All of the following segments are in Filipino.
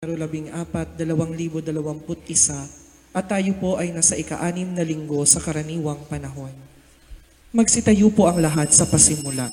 14, 2021 at tayo po ay nasa ika-6 na linggo sa karaniwang panahon. Magsitayo po ang lahat sa pasimula.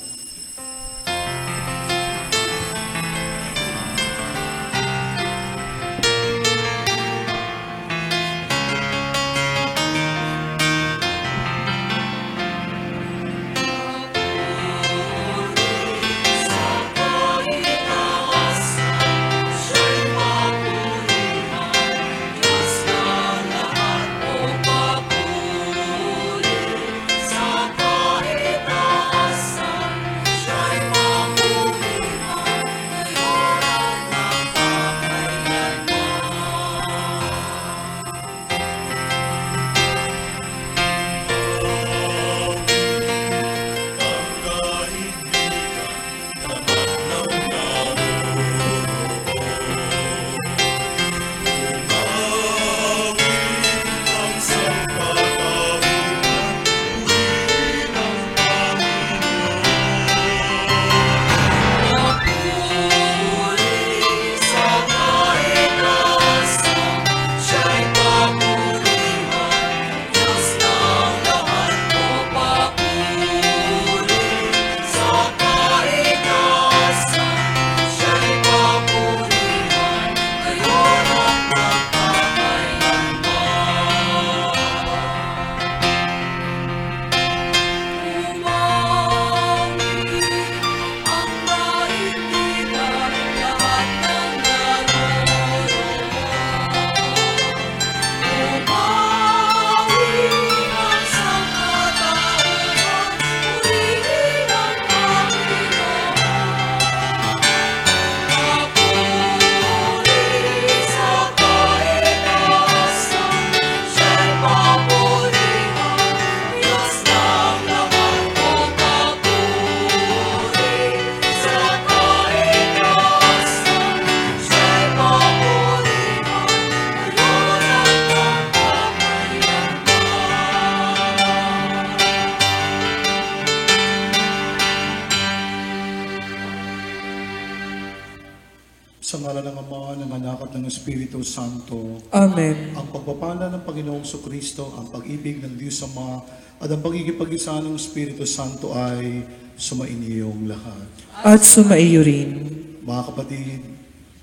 Sa ngala ng Ama, ng Anak at ng Espiritu Santo. Amen. Ang pagpapala ng Panginoong Kristo, ang pag-ibig ng Diyos Ama, at ang pagkikipag-isa ng Espiritu Santo ay sumainiyong lahat. At sumaiyo rin. Mga kapatid,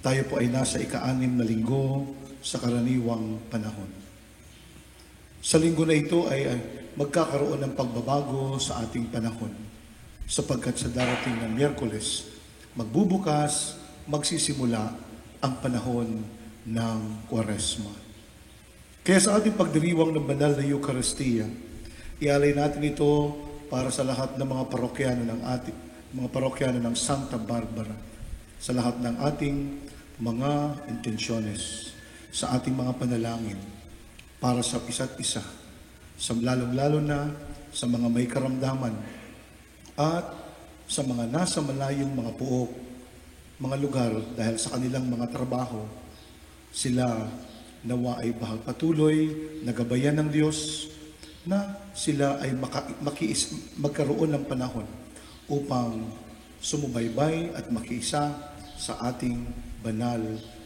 tayo po ay nasa ika-6 na linggo sa karaniwang panahon. Sa linggo na ito ay magkakaroon ng pagbabago sa ating panahon, sapagkat sa darating na Miyerkules, magsisimula ang panahon ng Kwaresma. Kaya sa ating pagdiriwang ng banal na Eucharistia, ialay natin ito para sa lahat ng mga parokyano ng Santa Barbara, sa lahat ng ating mga intensyones, sa ating mga panalangin, para sa isa't isa, sa lalong-lalo na sa mga may karamdaman, at sa mga nasa malayong mga puok, mga lugar dahil sa kanilang mga trabaho, sila nawa ay patuloy na gabayan ng Diyos na sila ay magkaroon ng panahon upang sumubaybay at makiisa sa ating banal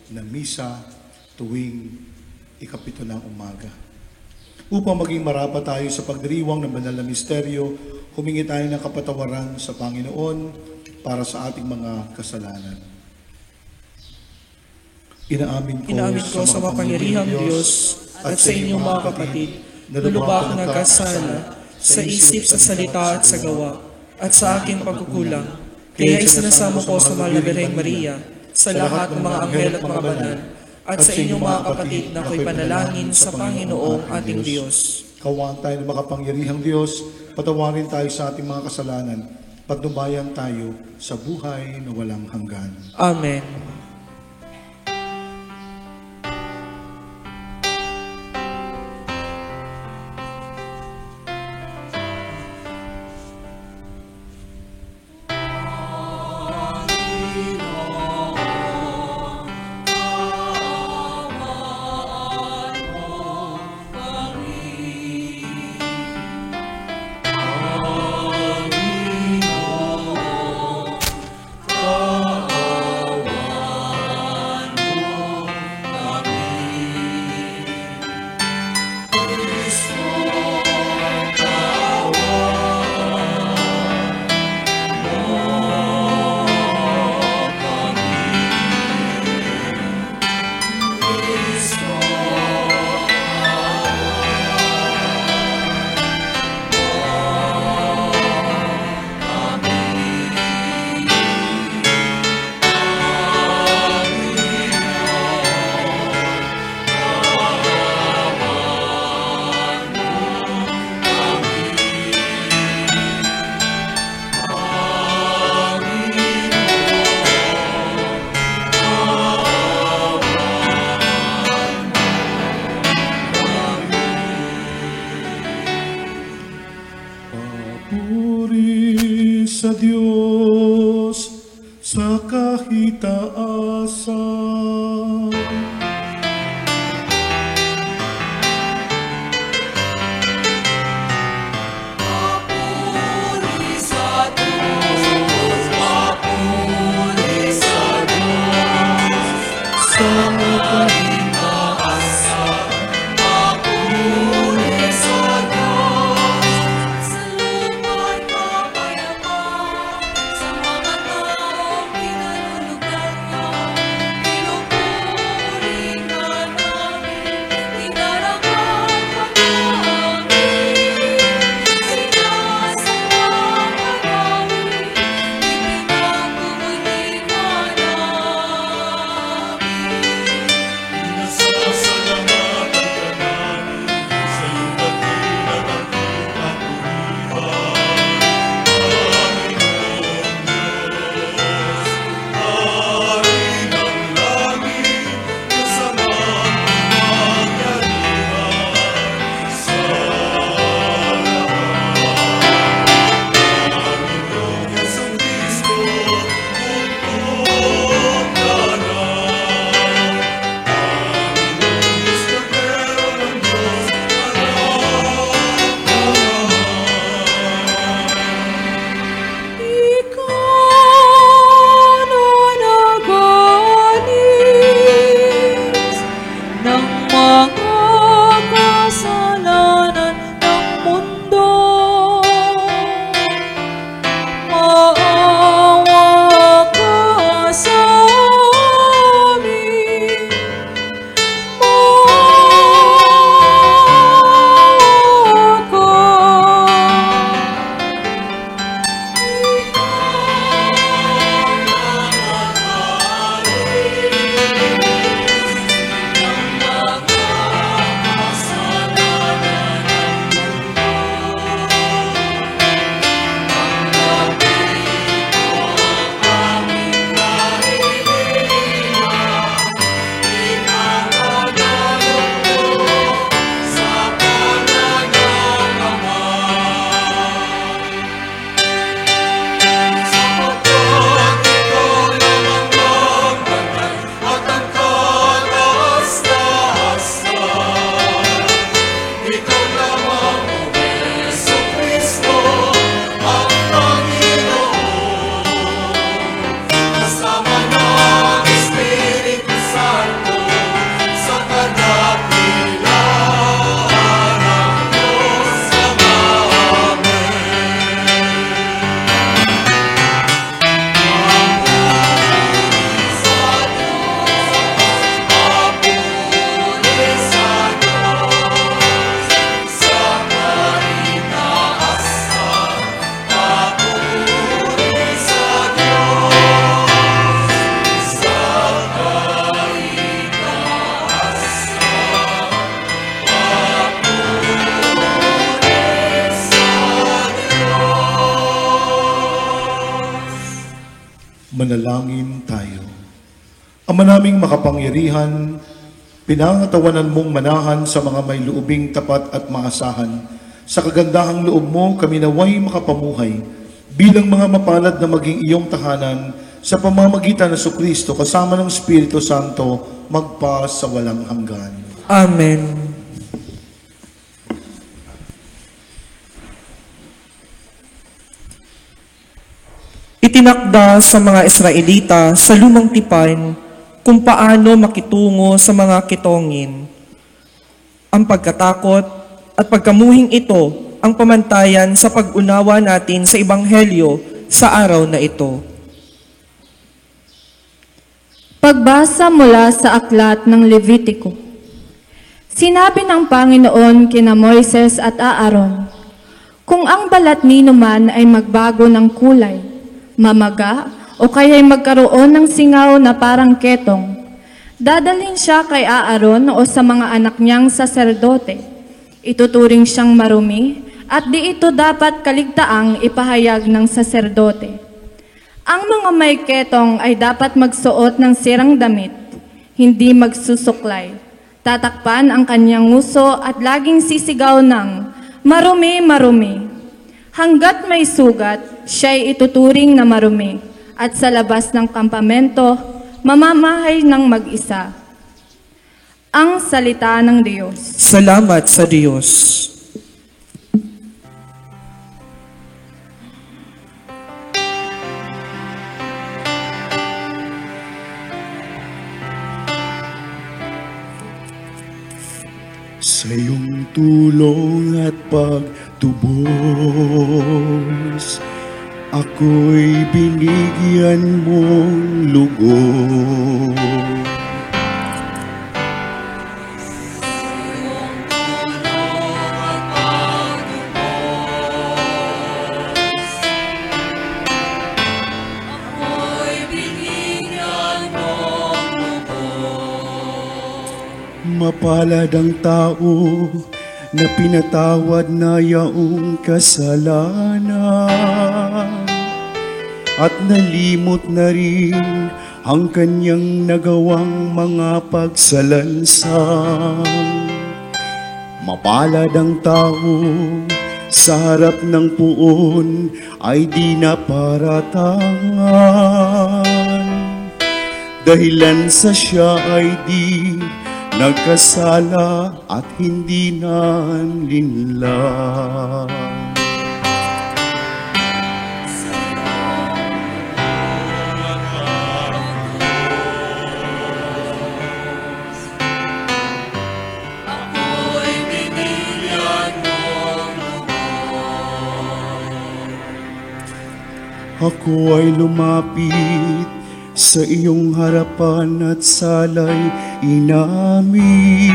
na misa tuwing ika-7 ng umaga. Upang maging marapat tayo sa pagdiriwang ng banal na misteryo, humingi tayo ng kapatawaran sa Panginoon para sa ating mga kasalanan. Inaamin ko sa makapangyarihang Diyos at sa inyong mga kapatid na lubak na nagkasala sa isip, sa salita at sa gawa at sa aking pagkukulang. Kaya isinasamo ko sa Mahal na Birheng Maria, sa lahat ng mga anghel at mga banal, at sa inyong mga kapatid na ako'y panalangin sa Panginoong ating Diyos. Kawaan tayo ng makapangyarihang Diyos, patawarin tayo sa ating mga kasalanan, patnubayan tayo sa buhay na walang hanggan. Amen. sa Diyos sa kahitaasan. Manalangin tayo. Ama naming makapangyarihan, pinangatawanan mong manahan sa mga may luubing tapat at maasahan. Sa kagandahang loob mo, kami naway makapamuhay bilang mga mapalad na maging iyong tahanan sa pamamagitan ng Kristo kasama ng Espiritu Santo magpa sa walang hanggan. Amen. Itinakda sa mga Israelita sa lumang tipan kung paano makitungo sa mga kitongin. Ang pagkatakot at pagkamuhing ito ang pamantayan sa pag-unawa natin sa Ebanghelyo sa araw na ito. Pagbasa mula sa aklat ng Levitiko. Sinabi ng Panginoon kina Moises at Aaron, kung ang balat nino man ay magbago ng kulay, mamaga o kaya'y magkaroon ng singaw na parang ketong, dadalhin siya kay Aaron o sa mga anak niyang saserdote. Ituturing siyang marumi at di ito dapat kaligtaang ipahayag ng saserdote. Ang mga may ketong ay dapat magsuot ng sirang damit, hindi magsusuklay. Tatakpan ang kanyang nguso at laging sisigaw ng marumi, marumi. Hanggat may sugat, siya'y ituturing na marumi, at sa labas ng kampamento, mamamahay ng mag-isa. Ang salita ng Diyos. Salamat sa Diyos. Sa iyong tulong at pagtubos, ako'y binigyan mong lugod. Mapalad ang tao na pinatawad na yaong kasalanan at nalimot na rin ang kanyang nagawang mga pagsalansan. Mapalad ang tao sa harap ng puon ay di na paratangan, dahilan sa siya ay di nagkasala at hindi nanlinlang. Ako ay lumapit sa iyong harapan at salay inamin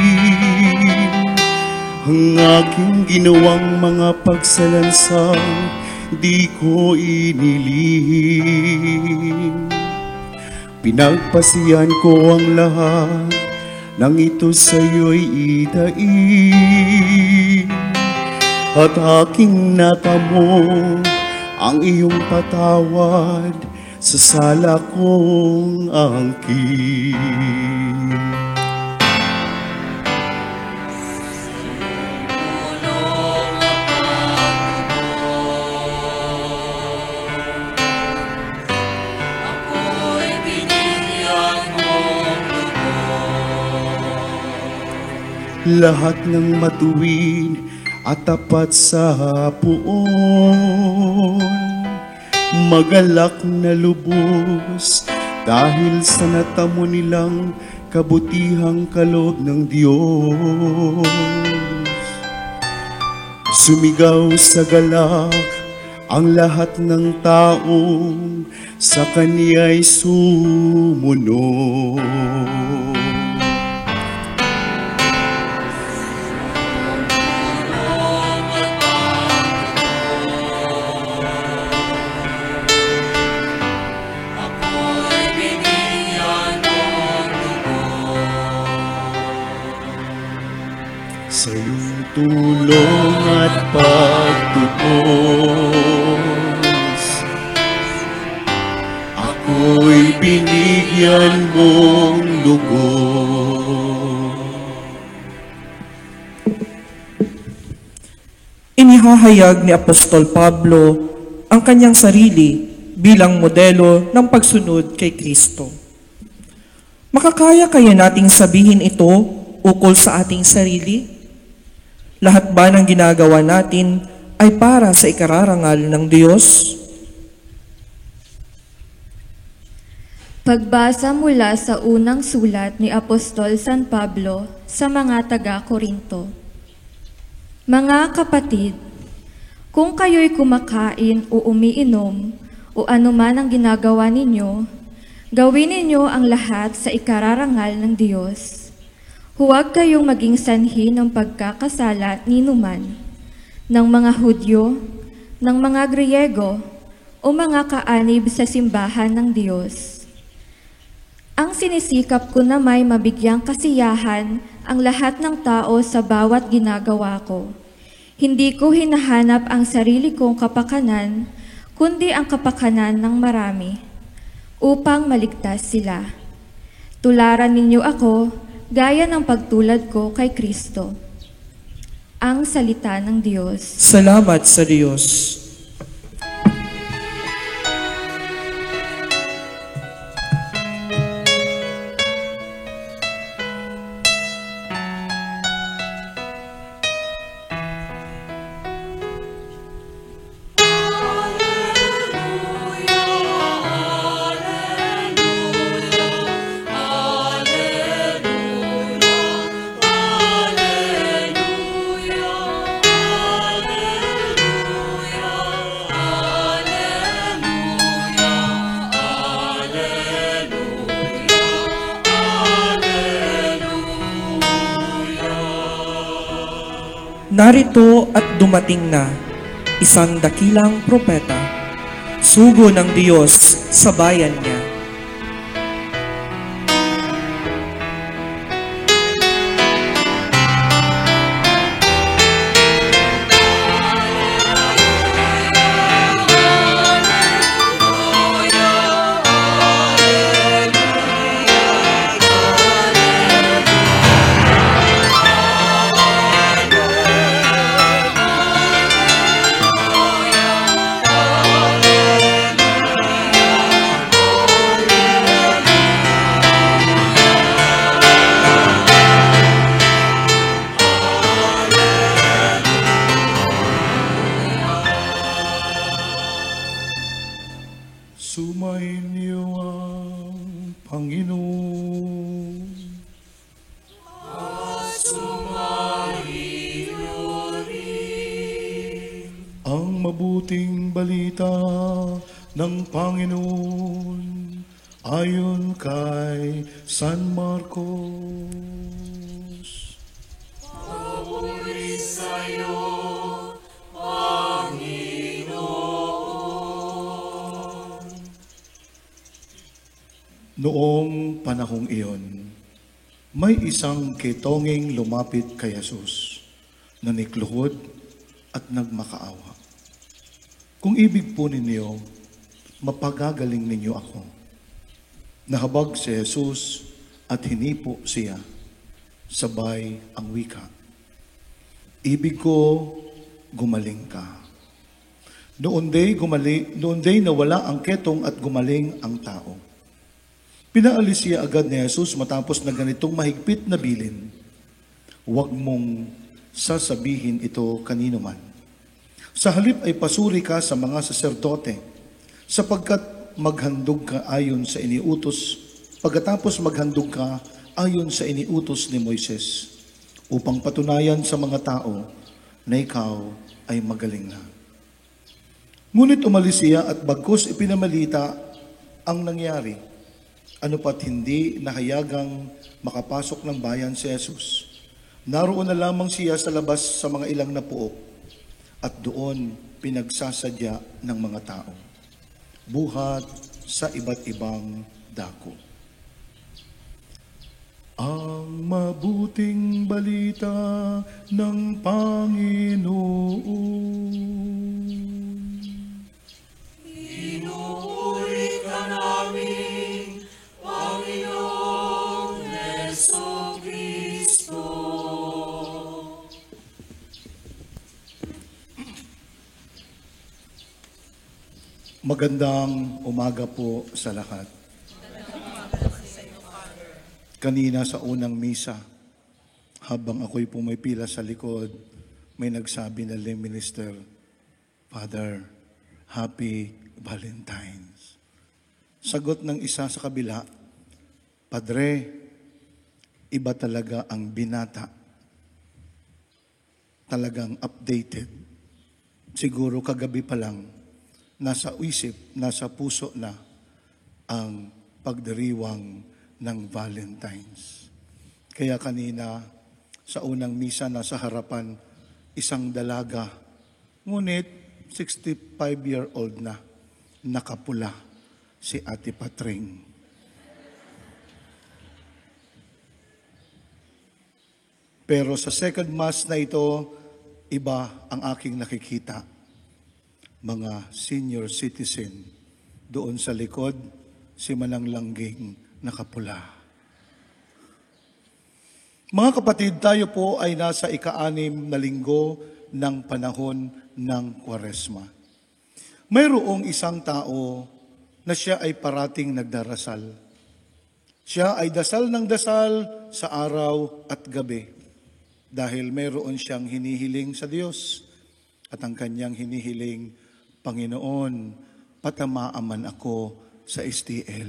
ang aking ginawang mga pagsalansang di ko inilihim. Pinagpasiyan ko ang lahat ng ito sa'yo'y idain at aking natamo ang iyong patawad sa sala kong angkin. Lahat ng matuwid at tapat sa puon, magalak na lubos dahil sa natamo nilang kabutihang kaloob ng Diyos. Sumigaw sa galak ang lahat ng taong sa Kaniya'y sumunod. Sa iyong tulong at pagtubos, ako'y binigyan mong lugod. Inihahayag ni Apostol Pablo ang kanyang sarili bilang modelo ng pagsunod kay Kristo. Makakaya kaya nating sabihin ito ukol sa ating sarili? Lahat ba ng ginagawa natin ay para sa ikararangal ng Diyos? Pagbasa mula sa unang sulat ni Apostol San Pablo sa mga taga-Korinto. Mga kapatid, kung kayo'y kumakain o umiinom o anuman ang ginagawa ninyo, gawin ninyo ang lahat sa ikararangal ng Diyos. Huwag kayong maging sanhi ng pagkakasala ninuman ng mga Hudyo, ng mga Griego, o mga kaanib sa simbahan ng Diyos. Ang sinisikap ko na may mabigyang kasiyahan ang lahat ng tao sa bawat ginagawa ko. Hindi ko hinahanap ang sarili kong kapakanan, kundi ang kapakanan ng marami, upang maligtas sila. Tularan ninyo ako, gaya ng pagtulad ko kay Kristo. Ang salita ng Diyos. Salamat sa Diyos. Narito at dumating na isang dakilang propeta, sugo ng Diyos sa bayan niya. Sumainyo ang Panginoon. Ang mabuting balita ng Panginoon ayon kay San Marcos. Noong panahong iyon, may isang kitonging lumapit kay Jesus, nanikluhod at nagmakaawa. Kung ibig po ninyo, mapagagaling ninyo ako. Nahabag si Jesus at hinipo siya, sabay ang wika. Ibig ko, gumaling ka. Noon day nawala ang ketong at gumaling ang tao. Pinaalis siya agad ni Jesus matapos na ganitong mahigpit na bilin. Huwag mong sasabihin ito kanino man. Sa halip ay pasuri ka sa mga saserdote, sapagkat maghandog ka ayon sa iniutos, pagkatapos maghandog ka ayon sa iniutos ni Moises, upang patunayan sa mga tao na ikaw ay magaling na. Ngunit umalis siya at bagkus ipinamalita ang nangyari. Ano pat hindi nahayagang makapasok ng bayan si Jesus. Naroon na lamang siya sa labas sa mga ilang na puok at doon pinagsasadya ng mga tao. Buhat sa iba't ibang dako. Ang mabuting balita ng Panginoon. Magandang umaga po sa lahat. Kanina sa unang misa, habang ako'y pumipila sa likod, may nagsabi na lay minister, Father, Happy Valentine's. Sagot ng isa sa kabila, Padre, iba talaga ang binata. Talagang updated. Siguro kagabi pa lang, nasa isip, nasa puso na ang pagdiriwang ng Valentine's. Kaya kanina, sa unang misa, nasa harapan, isang dalaga, ngunit 65-year-old na, nakapula, si Ate Patring. Pero sa second mass na ito, iba ang aking nakikita. Mga senior citizen, doon sa likod, si Manang Langging nakapula. Mga kapatid, tayo po ay nasa ika-6 na linggo ng panahon ng Kwaresma. Mayroong isang tao na siya ay parating nagdarasal. Siya ay dasal ng dasal sa araw at gabi dahil mayroon siyang hinihiling sa Diyos at ang kanyang hinihiling, Panginoon, patamaan man ako sa STL.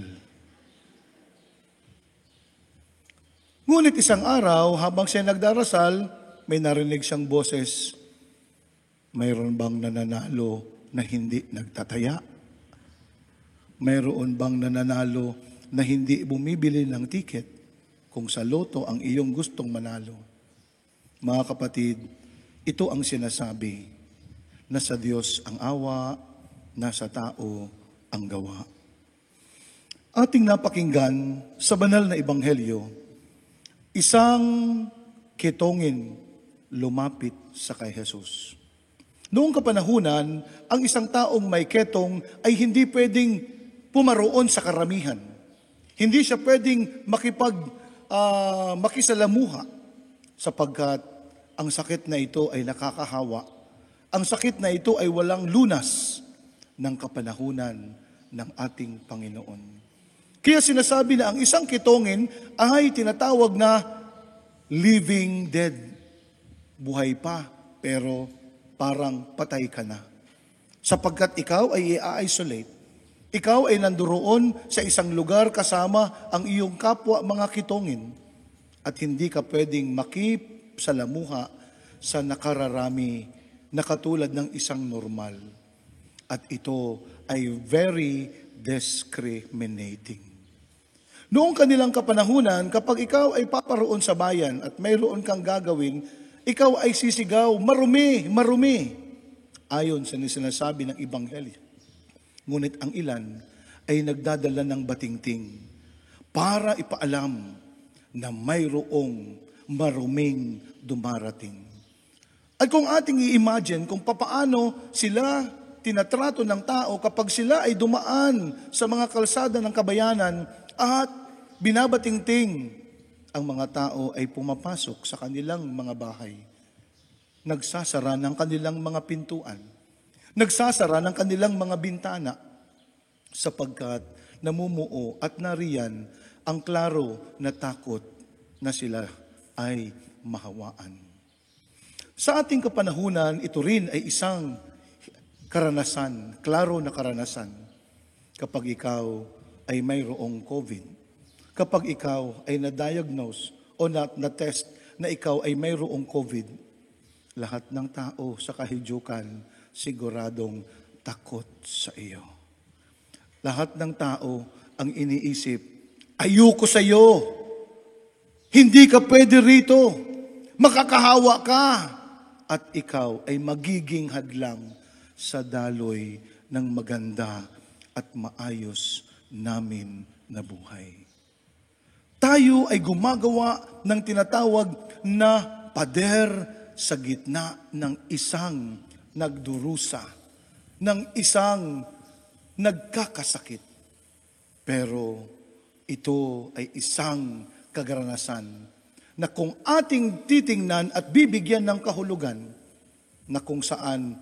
Ngunit isang araw, habang siya nagdarasal, may narinig siyang boses, mayroon bang nananalo na hindi nagtataya? Mayroon bang nananalo na hindi bumibili ng tiket kung sa loto ang iyong gustong manalo? Mga kapatid, Ito ang sinasabi na sa Diyos ang awa, nasa tao ang gawa. Ating napakinggan sa banal na ebanghelyo, isang ketongin lumapit sa kay Jesus. Noong kapanahunan, ang isang taong may ketong ay hindi pwedeng pumaroon sa karamihan. Hindi siya pwedeng makisalamuha sapagkat ang sakit na ito ay nakakahawa. Ang sakit na ito ay walang lunas ng kapanahunan ng ating Panginoon. Kaya sinasabi na ang isang ketongin ay tinatawag na living dead. Buhay pa, pero parang patay ka na. Sapagkat ikaw ay i-isolate. Ikaw ay nanduroon sa isang lugar kasama ang iyong kapwa mga ketongin. At hindi ka pwedeng makisalamuha sa nakararami na katulad ng isang normal. At ito ay very discriminating. Noong kanilang kapanahunan, kapag ikaw ay paparoon sa bayan at mayroon kang gagawin, ikaw ay sisigaw, marumi, marumi. Ayon sa sinasabi ng Ebanghelyo. Ngunit ang ilan ay nagdadala ng batingting para ipaalam na mayroong maruming dumarating. At kung ating i-imagine kung papaano sila tinatrato ng tao kapag sila ay dumaan sa mga kalsada ng kabayanan at binabatingting, ang mga tao ay pumapasok sa kanilang mga bahay. Nagsasara ng kanilang mga pintuan. Nagsasara ng kanilang mga bintana sapagkat namumuo at nariyan ang klaro na takot na sila ay mahawaan. Sa ating kapanahunan, ito rin ay isang karanasan, klaro na karanasan. Kapag ikaw ay mayroong COVID, kapag ikaw ay na-diagnose o na-test na ikaw ay mayroong COVID, lahat ng tao sa kahijukan siguradong takot sa iyo. Lahat ng tao ang iniisip, ayoko sa iyo, hindi ka pwede rito, makakahawa ka, at ikaw ay magiging hadlang sa daloy ng maganda at maayos namin na buhay. Tayo ay gumagawa ng tinatawag na pader sa gitna ng isang nagdurusa, ng isang nagkakasakit. Pero ito ay isang kagaranasan na kung ating titingnan at bibigyan ng kahulugan na kung saan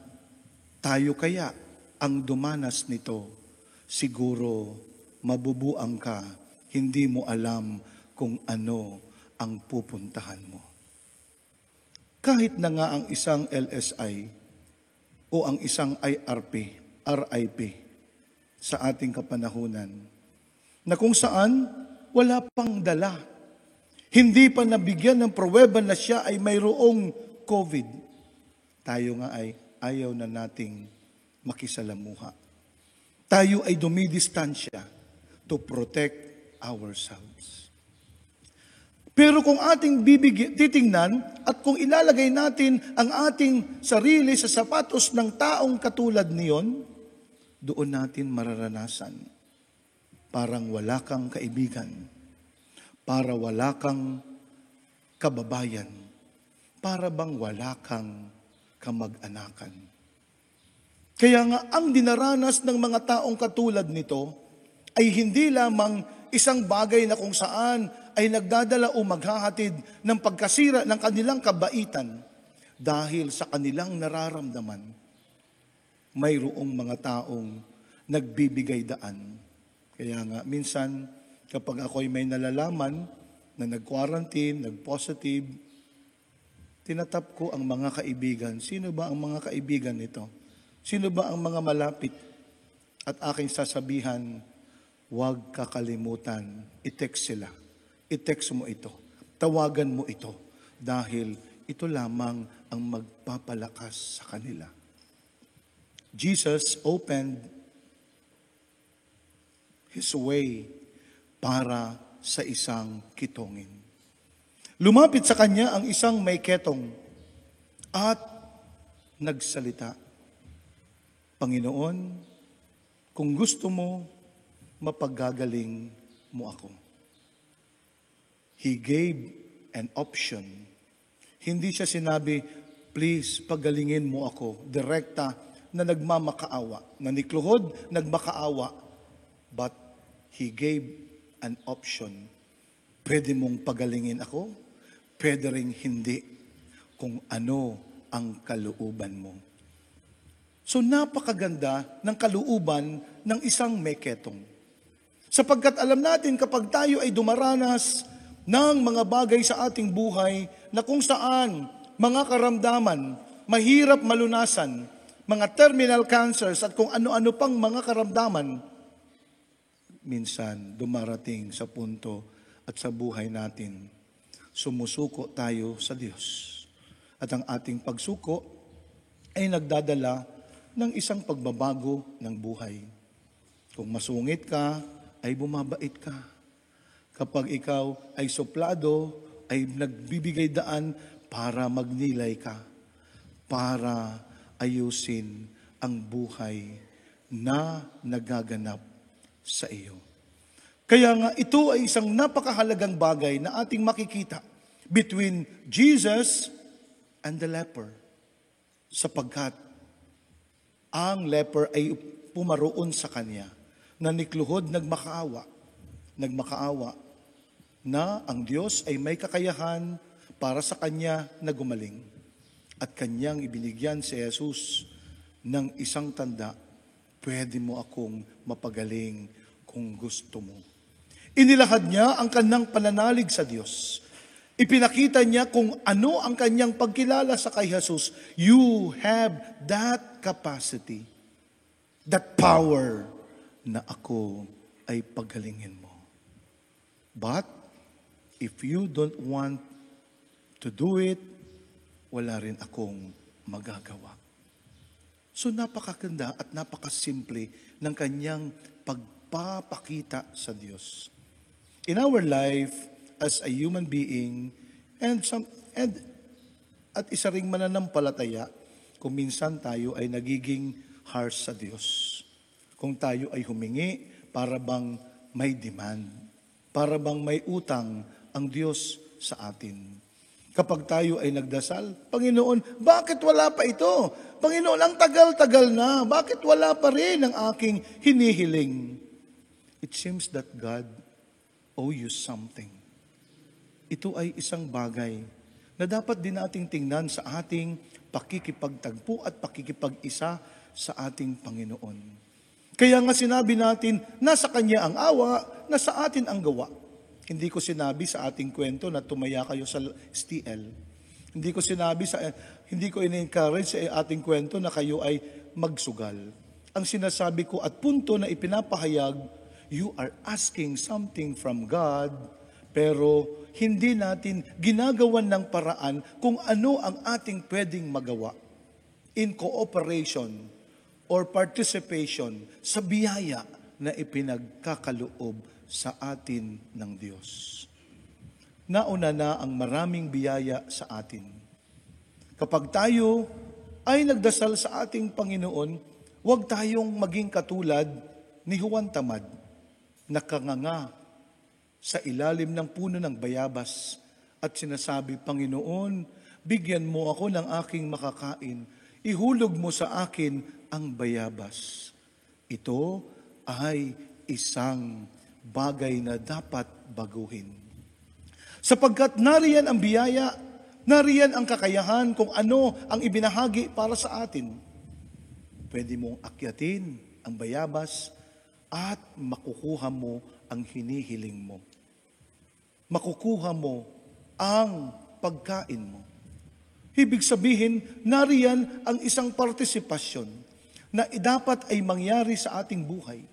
tayo kaya ang dumanas nito, siguro mabubuang ka, hindi mo alam kung ano ang pupuntahan mo. Kahit na nga ang isang LSI o ang isang RIP sa ating kapanahunan, na kung saan wala pang dala, hindi pa nabigyan ng pruweba na siya ay mayroong COVID, tayo nga ay ayaw na nating makisalamuha. Tayo ay dumidistansya to protect ourselves. Pero kung ating titingnan at kung ilalagay natin ang ating sarili sa sapatos ng taong katulad niyon, doon natin mararanasan parang wala kang kaibigan, para wala kang kababayan, para bang wala kang kamag-anakan. Kaya nga ang dinaranas ng mga taong katulad nito ay hindi lamang isang bagay na kung saan ay nagdadala o maghahatid ng pagkasira ng kanilang kabaitan dahil sa kanilang nararamdaman. Mayroong mga taong nagbibigay daan. Kaya nga minsan kapag ako'y may nalalaman na nag-quarantine, nag-positive, tinatap ko ang mga kaibigan. Sino ba ang mga kaibigan nito? Sino ba ang mga malapit? At aking sasabihan, huwag kakalimutan, i-text sila. I-text mo ito. Tawagan mo ito. Dahil ito lamang ang magpapalakas sa kanila. Jesus opened His way para sa isang kitongin. Lumapit sa kanya ang isang may ketong at nagsalita, Panginoon, kung gusto mo, mapagagaling mo ako. He gave an option. Hindi siya sinabi, please, pagalingin mo ako. Direkta na nagmamakaawa. Na nikluhod, nagmakaawa. But He gave an option. Pwede mong pagalingin ako, pwede ring hindi, kung ano ang kalooban mo. So napakaganda ng kalooban ng isang meketong. Sapagkat alam natin kapag tayo ay dumaranas ng mga bagay sa ating buhay na kung saan mga karamdaman, mahirap malunasan, mga terminal cancers at kung ano-ano pang mga karamdaman, minsan dumarating sa punto at sa buhay natin, sumusuko tayo sa Diyos. At ang ating pagsuko ay nagdadala ng isang pagbabago ng buhay. Kung masungit ka, ay bumabait ka. Kapag ikaw ay suplado, ay nagbibigay daan para magnilay ka, para ayusin ang buhay na nagaganap sa iyo. Kaya nga ito ay isang napakahalagang bagay na ating makikita between Jesus and the leper. Sapagkat ang leper ay pumaroon sa kanya na nikluhod nagmakaawa na ang Diyos ay may kakayahan para sa kanya na gumaling. At kanyang ibinigyan si Jesus ng isang tanda, pwede mo akong mapagaling kung gusto mo. Inilahad niya ang kanyang pananalig sa Diyos. Ipinakita niya kung ano ang kanyang pagkilala sa kay Jesus. You have that capacity, that power na ako ay pagalingin mo. But if you don't want to do it, wala rin akong magagawa. So napakaganda at napakasimple ng kanyang pagpapakita sa Diyos. In our life, as a human being, at isa ring mananampalataya, kung minsan tayo ay nagiging harsh sa Diyos. Kung tayo ay humingi, para bang may demand, para bang may utang ang Diyos sa atin. Kapag tayo ay nagdasal, Panginoon, bakit wala pa ito? Panginoon, ang tagal-tagal na, bakit wala pa rin ang aking hinihiling? It seems that God owes you something. Ito ay isang bagay na dapat din nating tingnan sa ating pakikipagtagpo at pakikipag-isa sa ating Panginoon. Kaya nga sinabi natin, nasa Kanya ang awa, nasa atin ang gawa. Hindi ko sinabi sa ating kwento na tumaya kayo sa STL. Hindi ko in-encourage sa ating kwento na kayo ay magsugal. Ang sinasabi ko at punto na ipinapahayag, you are asking something from God, pero hindi natin ginagawan ng paraan kung ano ang ating pwedeng magawa in cooperation or participation sa biyaya na ipinagkakaloob sa atin ng Diyos. Nauna na ang maraming biyaya sa atin. Kapag tayo ay nagdasal sa ating Panginoon, huwag tayong maging katulad ni Juan Tamad, nakanganga sa ilalim ng puno ng bayabas at sinasabi, Panginoon, bigyan mo ako ng aking makakain. Ihulog mo sa akin ang bayabas. Ito ay isang bagay na dapat baguhin. Sapagkat nariyan ang biyaya, nariyan ang kakayahan kung ano ang ibinahagi para sa atin. Pwede mong akyatin ang bayabas at makukuha mo ang hinihiling mo. Makukuha mo ang pagkain mo. Ibig sabihin, nariyan ang isang partisipasyon na dapat ay mangyari sa ating buhay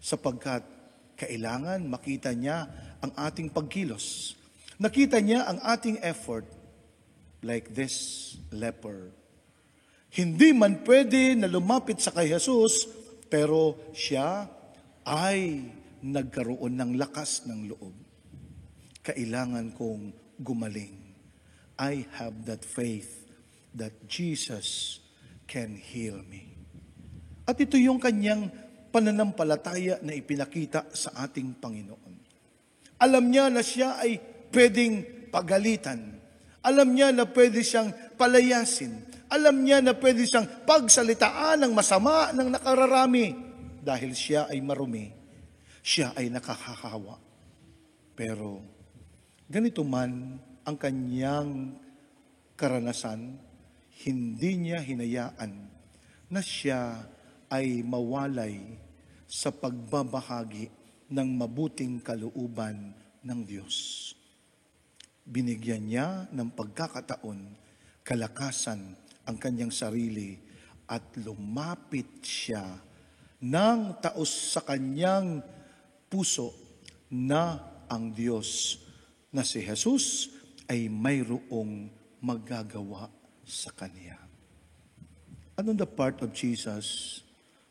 sapagkat kailangan makita niya ang ating pagkilos. Nakita niya ang ating effort like this leper. Hindi man pwede na lumapit sa kay Jesus, pero siya ay nagkaroon ng lakas ng loob. Kailangan kong gumaling. I have that faith that Jesus can heal me. At ito yung kanyang pananampalataya na ipinakita sa ating Panginoon. Alam niya na siya ay pwedeng pagalitan. Alam niya na pwede siyang palayasin. Alam niya na pwede siyang pagsalitaan ng masama ng nakararami dahil siya ay marumi. Siya ay nakakahawa. Pero ganito man ang kanyang karanasan, hindi niya hinayaan na siya ay mawalay sa pagbabahagi ng mabuting kalooban ng Diyos. Binigyan niya ng pagkakataon, kalakasan ang kanyang sarili at lumapit siya ng taos sa kanyang puso na ang Diyos na si Jesus ay mayroong magagawa sa Kanya. Anong the part of Jesus?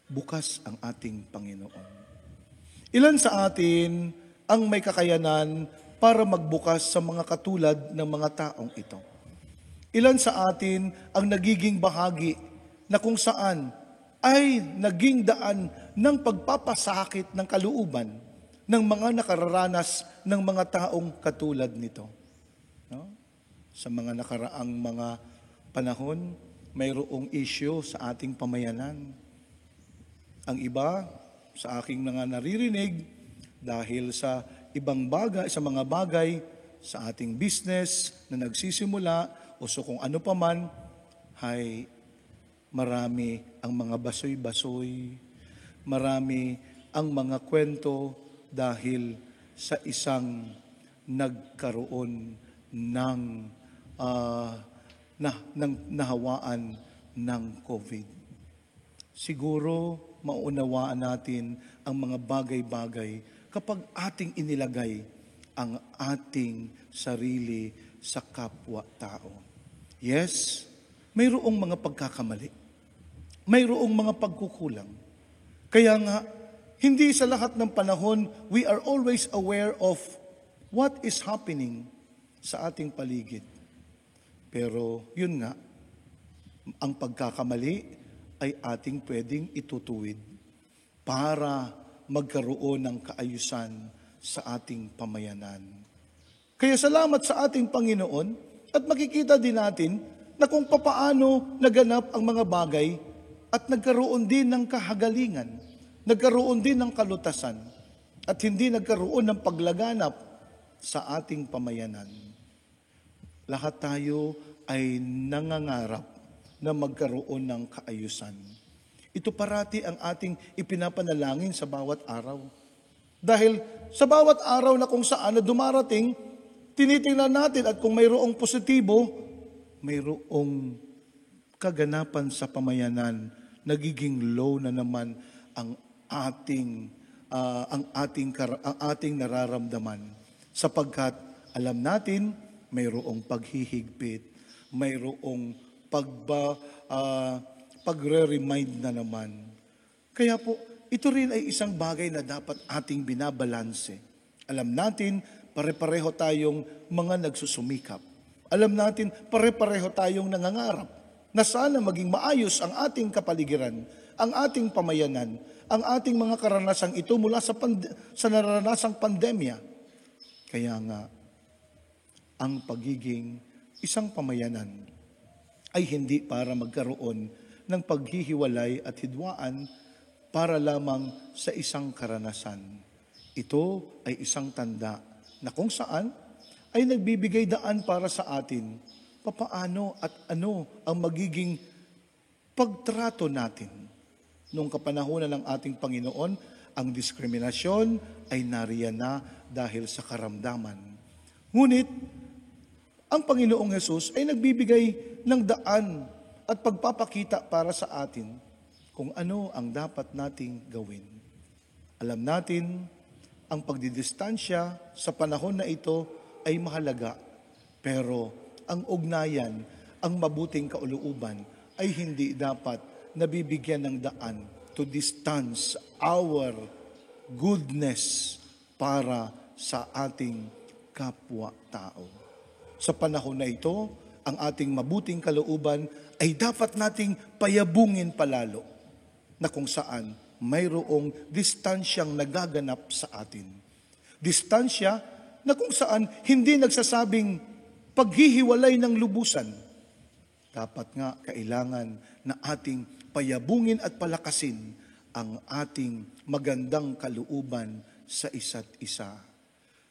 Bukas ang ating Panginoon. Ilan sa atin ang may kakayanan para magbukas sa mga katulad ng mga taong ito? Ilan sa atin ang nagiging bahagi na kung saan ay naging daan ng pagpapasakit ng kalooban ng mga nakararanas ng mga taong katulad nito? No? Sa mga nakaraang mga panahon, mayroong issue sa ating pamayanan. Ang iba, sa aking mga naririnig, dahil sa ibang bagay, sa mga bagay, sa ating business na nagsisimula, o so kung ano pa man, ay marami ang mga basoy-basoy, marami ang mga kwento dahil sa isang nagkaroon ng nahawaan ng COVID. Siguro maunawaan natin ang mga bagay-bagay kapag ating inilagay ang ating sarili sa kapwa-tao. Yes, mayroong mga pagkakamali. Mayroong mga pagkukulang. Kaya nga, hindi sa lahat ng panahon, we are always aware of what is happening sa ating paligid. Pero yun nga, ang pagkakamali ay ating pwedeng itutuwid para magkaroon ng kaayusan sa ating pamayanan. Kaya salamat sa ating Panginoon at makikita din natin na kung papaano naganap ang mga bagay at nagkaroon din ng kahagalingan, nagkaroon din ng kalutasan at hindi nagkaroon ng paglaganap sa ating pamayanan. Lahat tayo ay nangangarap na magkaroon ng kaayusan. Ito parati ang ating ipinapanalangin sa bawat araw. Dahil sa bawat araw na kung saan na dumarating, tinitingnan natin at kung mayroong positibo, mayroong kaganapan sa pamayanan, nagiging low na naman ang ating nararamdaman. Sapagkat alam natin, mayroong paghihigpit, mayroong pagre-remind na naman. Kaya po, ito rin ay isang bagay na dapat ating binabalanse. Alam natin, pare-pareho tayong mga nagsusumikap. Alam natin, pare-pareho tayong nangangarap na sana maging maayos ang ating kapaligiran, ang ating pamayanan, ang ating mga karanasang ito mula sa naranasang pandemya. Kaya nga, ang pagiging isang pamayanan ay hindi para magkaroon ng paghihiwalay at hidwaan para lamang sa isang karanasan. Ito ay isang tanda na kung saan ay nagbibigay daan para sa atin papaano at ano ang magiging pagtrato natin. Noong kapanahunan ng ating Panginoon, ang diskriminasyon ay nariyan na dahil sa karamdaman. Ngunit, ang Panginoong Hesus ay nagbibigay ng daan at pagpapakita para sa atin kung ano ang dapat nating gawin. Alam natin, ang pagdidistansya sa panahon na ito ay mahalaga, pero ang ugnayan, ang mabuting kaulooban ay hindi dapat nabibigyan ng daan to distance our goodness para sa ating kapwa-tao. Sa panahon na ito, ang ating mabuting kalooban ay dapat nating payabungin palalo na kung saan mayroong distansyang nagaganap sa atin. Distansya na kung saan hindi nagsasabing paghihiwalay ng lubusan. Dapat nga kailangan na ating payabungin at palakasin ang ating magandang kalooban sa isa't isa.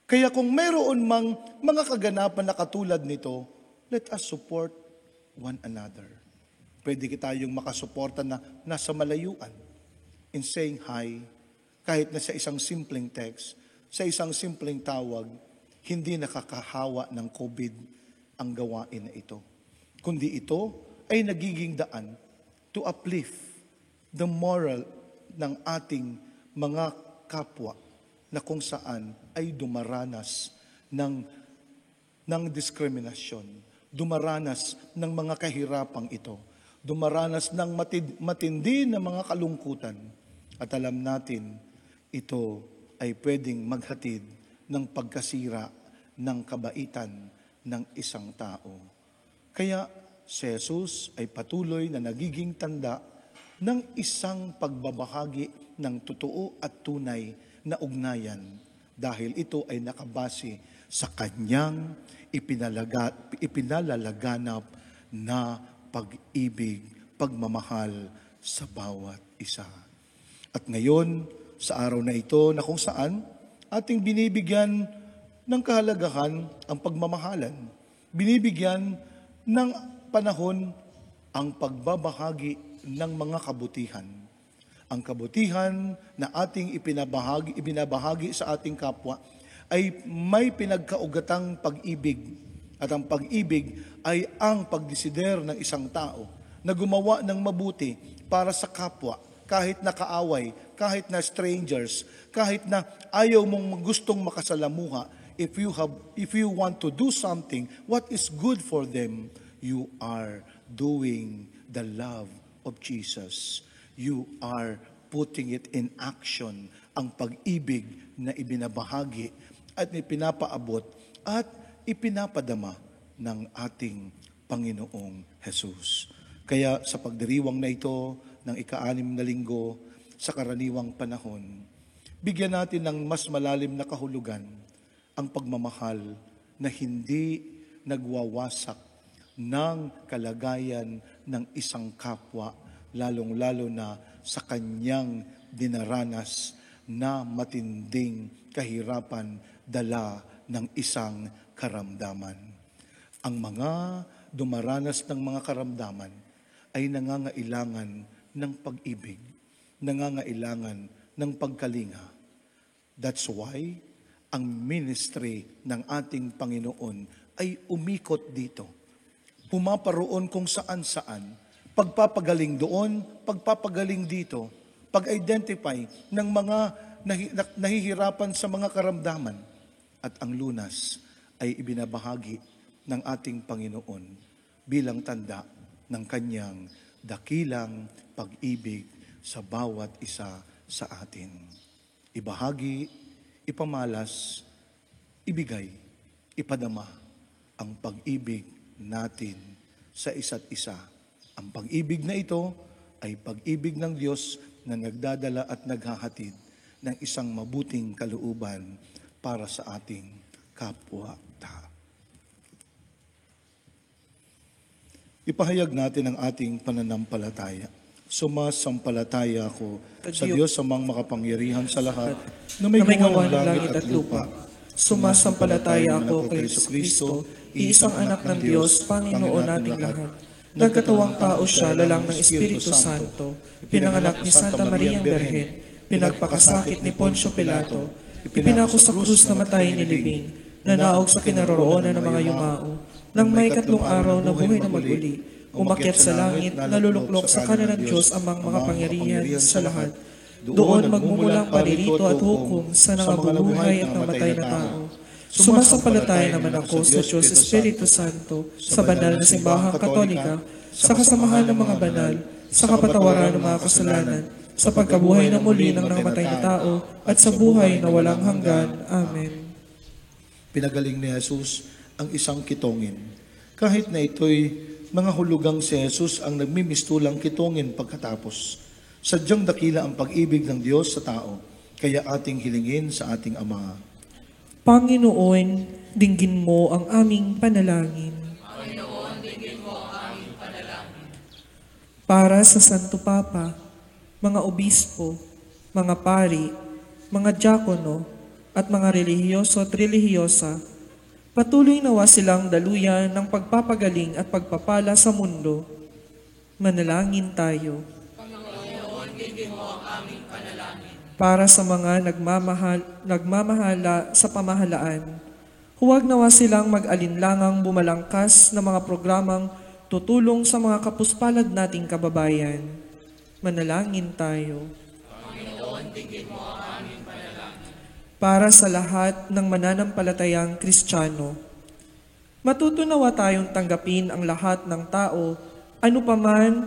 Kaya kung mayroon mang mga kaganapan na katulad nito, let us support one another. Pwede tayong makasuporta na nasa malayuan in saying hi, kahit na sa isang simpleng text, sa isang simpleng tawag, hindi nakakahawa ng COVID ang gawain na ito. Kundi ito ay nagiging daan to uplift the moral ng ating mga kapwa na kung saan ay dumaranas ng diskriminasyon, dumaranas ng mga kahirapang ito, dumaranas ng matindi na mga kalungkutan. At alam natin, ito ay pwedeng maghatid ng pagkasira ng kabaitan ng isang tao. Kaya si Jesus ay patuloy na nagiging tanda ng isang pagbabahagi ng totoo at tunay na ugnayan dahil ito ay nakabase sa kanyang ipinalalaganap na pag-ibig, pagmamahal sa bawat isa. At ngayon, sa araw na ito na kung saan ating binibigyan ng kahalagahan ang pagmamahalan, binibigyan ng panahon ang pagbabahagi ng mga kabutihan. Ang kabutihan na ating ibinabahagi sa ating kapwa ay may pinagkaugatang pag-ibig. At ang pag-ibig ay ang pagdesider ng isang tao na gumawa ng mabuti para sa kapwa, kahit na kaaway, kahit na strangers, kahit na ayaw mong gustong makasalamuha. If you want to do something, what is good for them, you are doing the love of Jesus. You are putting it in action, ang pag-ibig na ibinabahagi at ipinapaabot at ipinapadama ng ating Panginoong Jesus. Kaya sa pagdiriwang na ito ng ika-6 na linggo sa karaniwang panahon, bigyan natin ng mas malalim na kahulugan ang pagmamahal na hindi nagwawasak ng kalagayan ng isang kapwa, lalong-lalo na sa kanyang dinaranas na matinding kahirapan dala ng isang karamdaman. Ang mga dumaranas ng mga karamdaman ay nangangailangan ng pag-ibig, nangangailangan ng pagkalinga. That's why ang ministry ng ating Panginoon ay umikot dito. Pumaparoon kung saan-saan, pagpapagaling doon, pagpapagaling dito, pag-identify ng mga nahihirapan sa mga karamdaman. At ang lunas ay ibinabahagi ng ating Panginoon bilang tanda ng kanyang dakilang pag-ibig sa bawat isa sa atin. Ibahagi, ipamalas, ibigay, ipadama ang pag-ibig natin sa isa't isa. Ang pag-ibig na ito ay pag-ibig ng Diyos na nagdadala at naghahatid ng isang mabuting kalooban para sa ating kapwa-tao. Ipahayag natin ang ating pananampalataya. Sumasampalataya ako sa Diyos amang makapangyarihan sa lahat na may gawa ng langit at lupa. Sumasampalataya ako kay Jesucristo, iisang anak ng Diyos, Panginoon nating lahat. Nagkatawang tao siya, lalang ng Espiritu Santo, pinanganak ni Santa Mariang Berhen, pinagpakasakit ni Poncio Pilato, ipinako sa krus na matay ni Libing, nanaog sa kinaroroonan ng mga yumao, nang may 3 araw na buhay na maguli, umakyat sa langit, naluluklok sa kanan ng Diyos amang makapangyarihan sa lahat. Doon magmumulang paririto at hukom sa nangabubuhay at namatay na tao. Sumasampalataya naman ako sa Diyos Espiritu Santo, sa banal na simbahang katolika, sa kasamahan ng mga banal, sa kapatawaran ng mga kasalanan, sa pagkabuhay na muli ng namatay na tao, at sa buhay na walang hanggan. Amen. Pinagaling ni Jesus ang isang kitongin. kahit na ito'y mga hulugang si Jesus ang nagmimistulang kitongin pagkatapos. Sadyang dakila ang pag-ibig ng Diyos sa tao, kaya ating hilingin sa ating Ama. Panginoon, dinggin mo ang aming panalangin. Para sa Santo Papa, mga obispo, mga pari, mga diakono, at mga relihiyoso at relihiyosa, patuloy nawa silang daluyan ng pagpapagaling at pagpapala sa mundo. Manalangin tayo. Para sa mga nagmamahala sa pamahalaan, huwag nawa silang mag-alinlangang bumalangkas na mga programang tutulong sa mga kapuspalad nating kababayan. Manalangin tayo. Para sa lahat ng mananampalatayang Kristiyano, matutunawa tayong tanggapin ang lahat ng tao, ano paman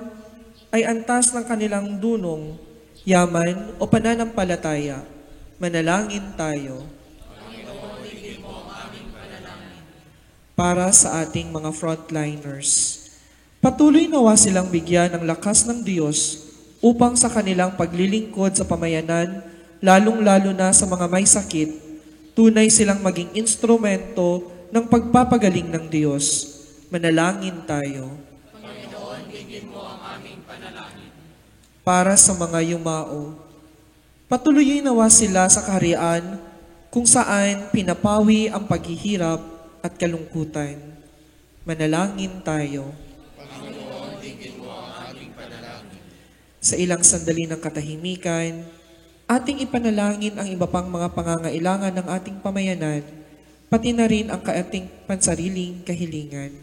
ay antas ng kanilang dunong, yaman o pananampalataya. Manalangin tayo. Para sa ating mga frontliners, patuloy nawa silang bigyan ng lakas ng Diyos upang sa kanilang paglilingkod sa pamayanan, lalong-lalo na sa mga may sakit, tunay silang maging instrumento ng pagpapagaling ng Diyos. Manalangin tayo. Panginoon, bigyan mo ang aming panalangin. Para sa mga yumao, patuloy nawa sila sa kaharian kung saan pinapawi ang paghihirap at kalungkutan. Manalangin tayo. Sa ilang sandali ng katahimikan, ating ipanalangin ang iba pang mga pangangailangan ng ating pamayanan, pati na rin ang ating pansariling kahilingan.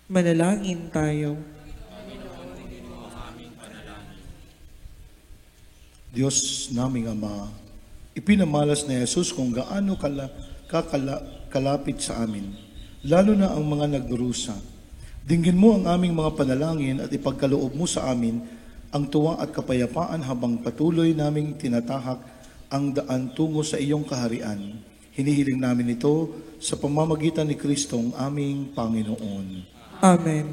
Manalangin tayo. Diyos naming Ama, ipinamalas na Jesus kung gaano kalapit sa amin, lalo na ang mga nagdurusa. Dinggin mo ang aming mga panalangin at ipagkaloob mo sa amin ang tuwa at kapayapaan habang patuloy naming tinatahak ang daan tungo sa iyong kaharian. Hinihiling namin ito sa pamamagitan ni Kristong aming Panginoon. Amen.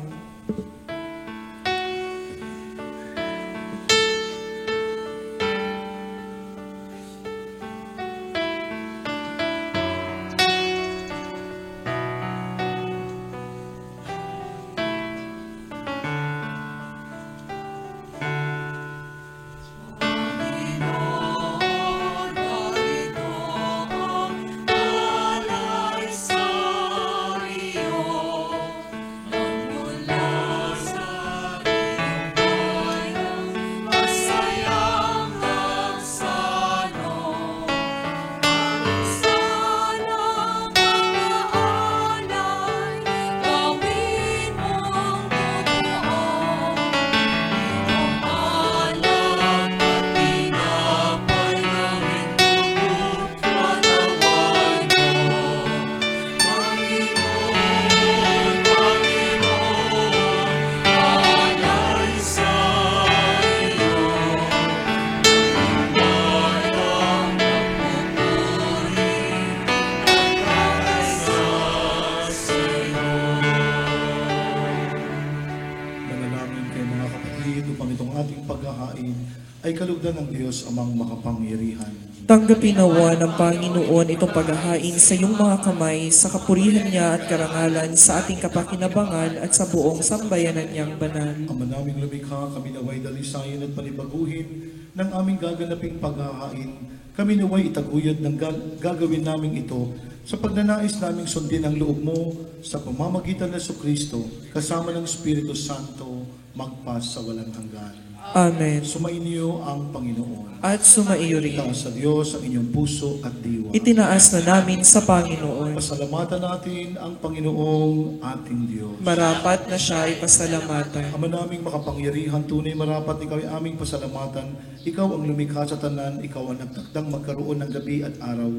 Ay kalugdan ng Diyos amang makapangyarihan. Tanggapin nawa ng Panginoon itong paghahain sa iyong mga kamay sa kapurihan niya at karangalan sa ating kapakinabangan at sa buong sambayanan niyang banal. Ama naming lumikha, kami naway dalisayan at panibaguhin ng aming gaganaping paghahain. Kami naway itaguyod ng gagawin naming ito sa pagnanais naming sundin ang loob mo sa pamamagitan ng Kristo kasama ng Espiritu Santo magpas sa walang hanggan. Amen. Sumainyo ang Panginoon. At sumaiyo rin. Itaas sa Diyos ang inyong puso at diwa. Itinaas na namin sa Panginoon. Pasalamatan natin ang Panginoong ating Diyos. Marapat na siya ay pasalamatan. Ama naming makapangyarihan, tunay marapat ikaw ay aming pasalamatan. Ikaw ang lumikha sa tanan, ikaw ang nagtakdang magkaroon ng gabi at araw.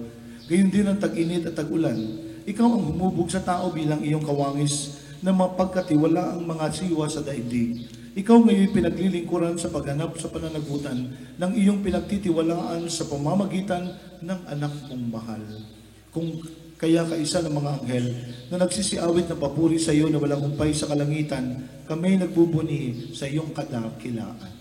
Gayon din ang tag-init at tag-ulan. Ikaw ang humubog sa tao bilang iyong kawangis na mapagkatiwala ang mga siwa sa daigdig. ikaw ngayon pinaglilingkuran sa pagganap sa pananagutan ng iyong pinagtitiwalaan sa pamamagitan ng anak mong mahal. Kung kaya kaisa ng mga anghel na nagsisiawit ng papuri sa iyo na walang humpay sa kalangitan, kami nagbubuni sa iyong kadakilaan.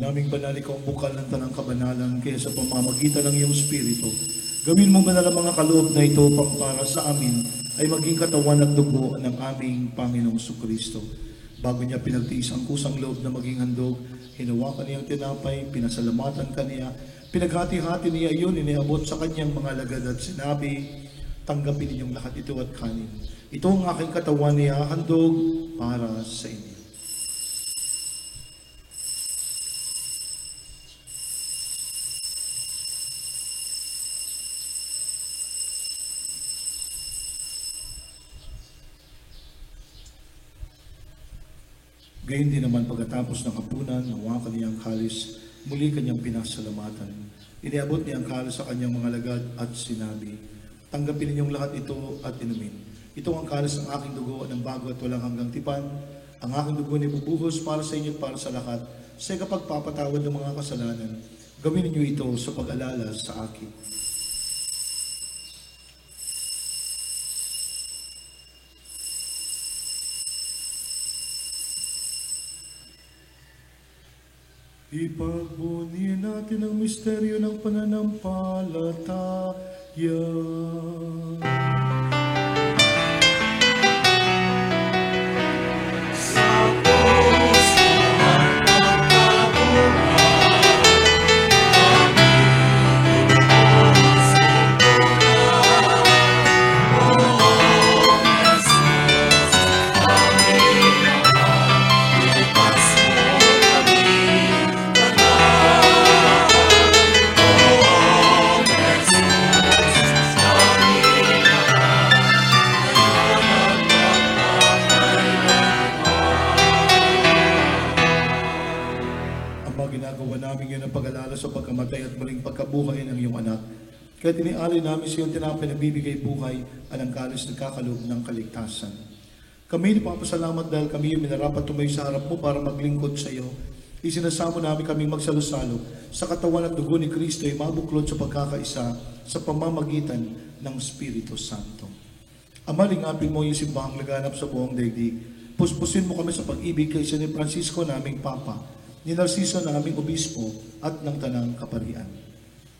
Naming banal, ikaw ang bukal ng tanang kabanalan, kaya sa pamamagitan ng iyong Espiritu, gawin mo banal ang mga kaloob na ito para sa amin ay maging katawan at dugo ng aming Panginoong Kristo. Bago niya pinagtiis ang kusang loob na maging handog, hinawakan niya ang tinapay, pinasalamatan kaniya, pinaghati-hati niya iyon, iniabot sa kanyang mga lagad at sinabi, tanggapin ninyong lahat ito at kanin. Ito ang aking katawan niya, handog para sa inyo. Gayun din naman pagkatapos ng hapunan, hawakan niya ang kalis, muli kanyang pinasalamatan. Iniabot niya ang kalis sa kanyang mga lagad at sinabi, tanggapin ninyong lahat ito at inumin. Ito ang kalis ng aking dugo ng bago at walang hanggang tipan. Ang aking dugo ni bubuhos para sa inyo at para sa lahat, sa kapagpapatawad ng mga kasalanan. Gawin niyo ito sa pag-alala sa akin. Ipagbunihin natin ang misteryo ng pananampalataya. Ginagawa namin yun ang pag-alala sa pagkamatay at muling pagkabuhay ng iyong anak. Kaya tinialay namin sa iyong tinapay na bibigay buhay at ang kalis nagkakaloob ng kaligtasan. Kami napapasalamat dahil kami yung minarapat tumayo sa harap mo para maglingkod sa iyo. Isinasamo namin kaming magsalo-salo sa katawan at dugo ni Kristo ay mabuklod sa pagkakaisa sa pamamagitan ng Espiritu Santo. Ama, lingapin mo yung simbahang laganap sa buong daigdig. Puspusin mo kami sa pag-ibig kay San Francisco naming Papa, ni Narciso na aming obispo at ng tanang kaparian.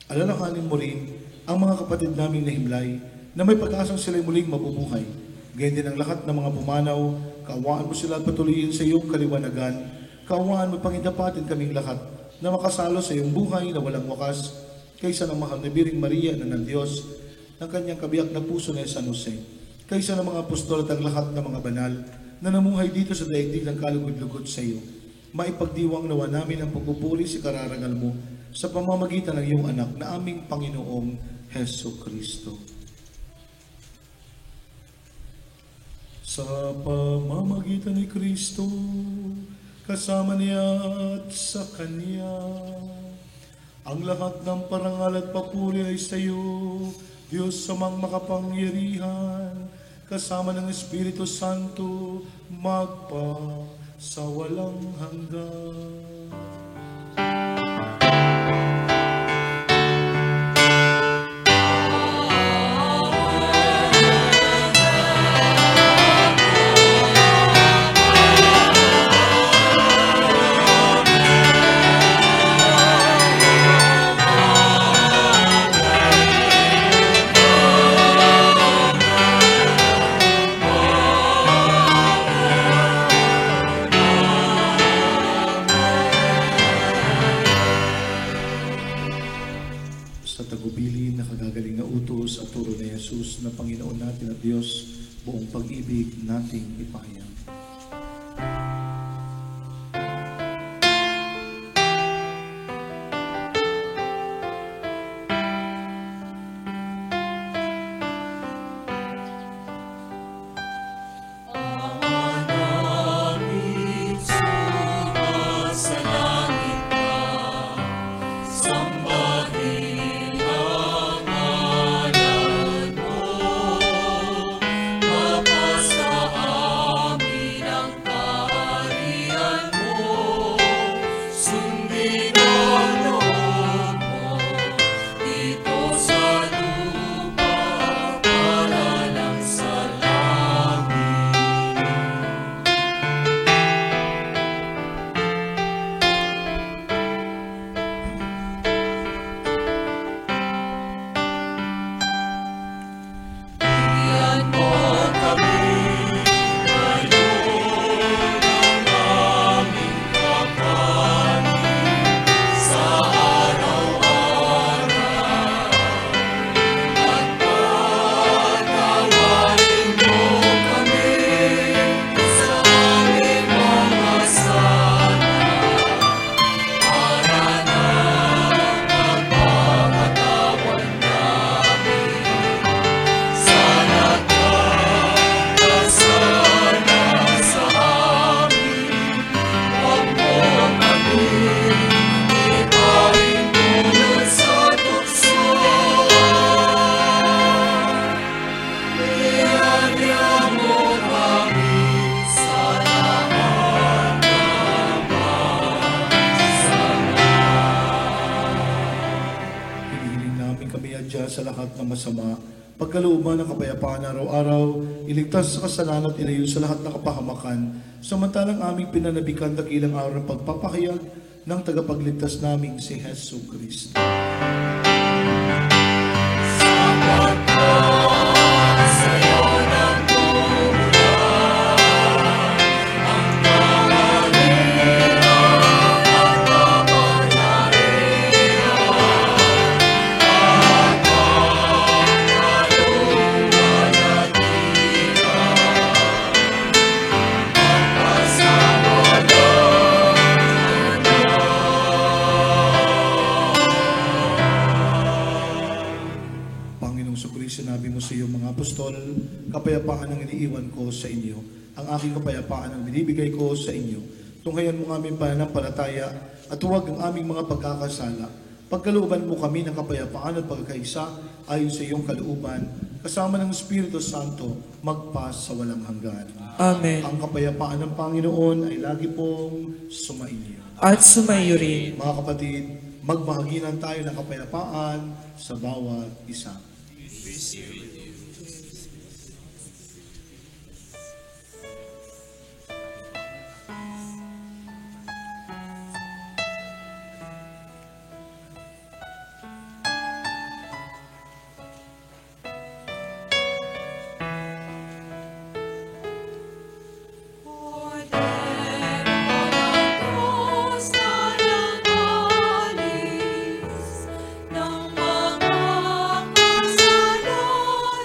Alalahanin mo rin ang mga kapatid naming nahimlay na may pag-asang sila'y muling mabubuhay. Ganyan din ang lahat ng mga pumanaw, kaawaan mo sila at patuloyin sa iyong kaliwanagan. Kaawaan mo pangindapatin kaming lahat na makasalo sa iyong buhay na walang wakas kaysa ng mahal na Biring Maria na ng Diyos, ng kanyang kabiyak na puso na San Jose, kaysa ng mga apostol at ang lahat ng mga banal na namuhay dito sa daigdig ng kalugod-lugod sa iyo. Maipagdiwang nawa namin ang pagpupuri sa kararangal mo sa pamamagitan ng iyong anak na aming Panginoong Heso Kristo. Sa pamamagitan ni Kristo, kasama niya at sa Kanya, ang lahat ng parangal at papuri ay sa iyo, Diyos samang makapangyarihan, kasama ng Espiritu Santo, magpa sa walang hanggan. Diyos at turo ni Jesus na Panginoon natin at Diyos, buong pag-ibig nating ipahayag. Sa lahat ng masama, pagkalooban ng kapayapaan araw-araw, iligtas sa kasalanan at ilayo sa lahat ng kapahamakan, samantalang aming pinanabikan dakilang araw ng pagpapahayag ng tagapagligtas naming si Hesus Kristo. Sinabi mo sa iyo mga apostol, kapayapaan ang iniiwan ko sa inyo. Ang aking kapayapaan ang binibigay ko sa inyo. Tunghayan mo aming pananampalataya at huwag ang aming mga pagkakasala. Pagkalooban mo kami ng kapayapaan at pagkakaisa ayon sa iyong kalooban, kasama ng Espiritu Santo, magpas sa walang hanggan. Amen. Ang kapayapaan ng Panginoon ay lagi pong sumainyo. At sumayo rin. Mga kapatid, magbahaginan tayo ng kapayapaan sa bawat isa. Ng mga kasalanan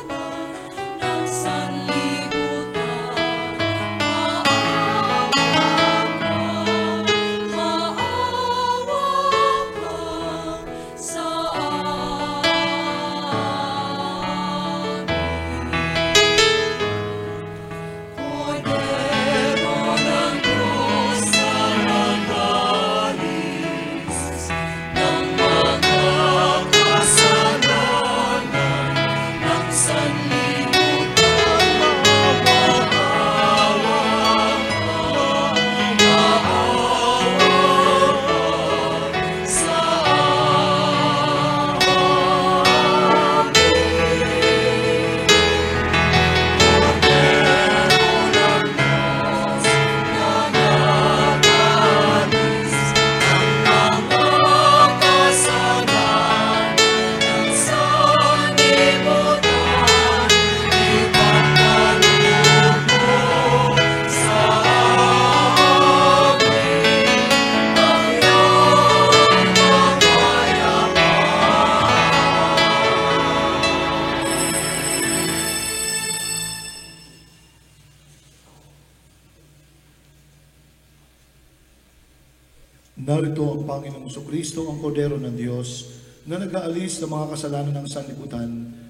Narito ang Panginoong Kristo, ang Kordero ng Diyos, na nag-aalis ng mga kasalanan ng sanlibutan.